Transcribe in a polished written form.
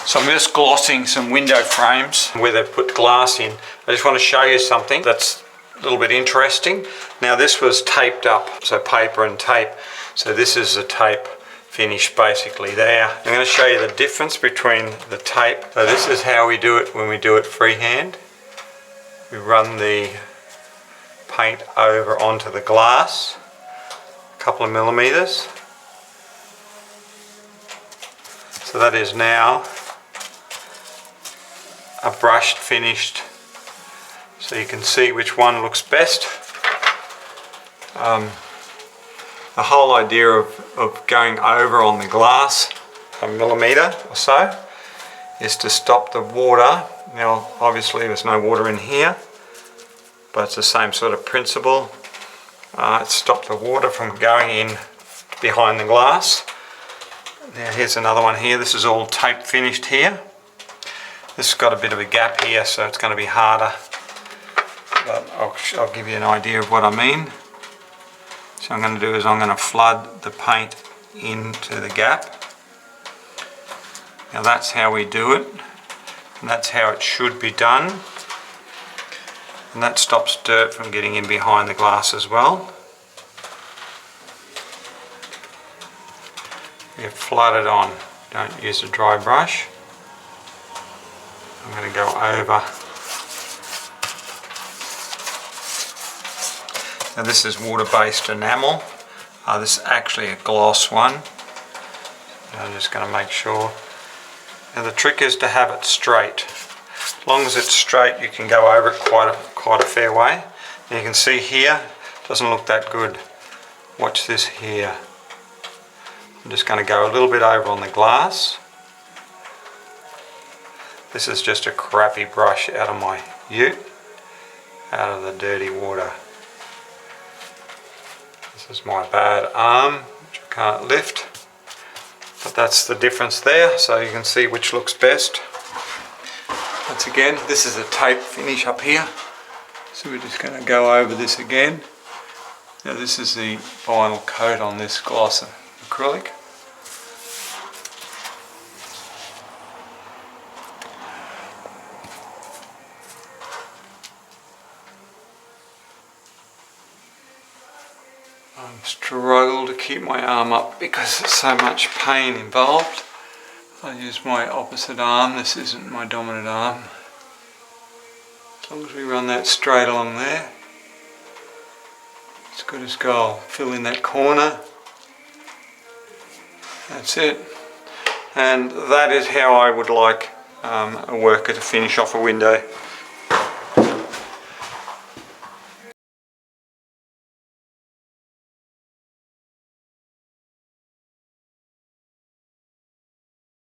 So I'm just glossing some window frames where they've put glass in. I just want to show you something that's a little bit interesting. Now this was taped up, so paper and tape. So this is the tape finish basically there. I'm going to show you the difference between the tape. So this is how we do it when we do it freehand. We run the paint over onto the glass, a couple of millimeters. So that is now a brushed finished, so you can see which one looks best. The whole idea of going over on the glass a millimeter or so is to stop the water. Now obviously there's no water in here, but it's the same sort of principle. Stop the water from going in behind the glass. Now here's another one here. This is all tape finished here. This has got a bit of a gap here, so it's going to be harder, but I'll give you an idea of what I mean. So I'm going to do is I'm going to flood the paint into the gap. Now that's how we do it, and that's how it should be done. And that stops dirt from getting in behind the glass as well. You flood it on, don't use a dry brush. I'm going to go over. Now this is water-based enamel. This is actually a gloss one. I'm just going to make sure. Now the trick is to have it straight. As long as it's straight, you can go over it quite a fair way. And you can see here, it doesn't look that good. Watch this here. I'm just going to go a little bit over on the glass. This is just a crappy brush out of my ute, out of the dirty water. This is my bad arm, which I can't lift. But that's the difference there, so you can see which looks best. Once again, this is a tape finish up here. So we're just going to go over this again. Now this is the final coat on this gloss acrylic. I struggle to keep my arm up because there's so much pain involved. I use my opposite arm. This isn't my dominant arm. As long as we run that straight along there, it's good as gold. Fill in that corner. That's it. And that is how I would like a worker to finish off a window.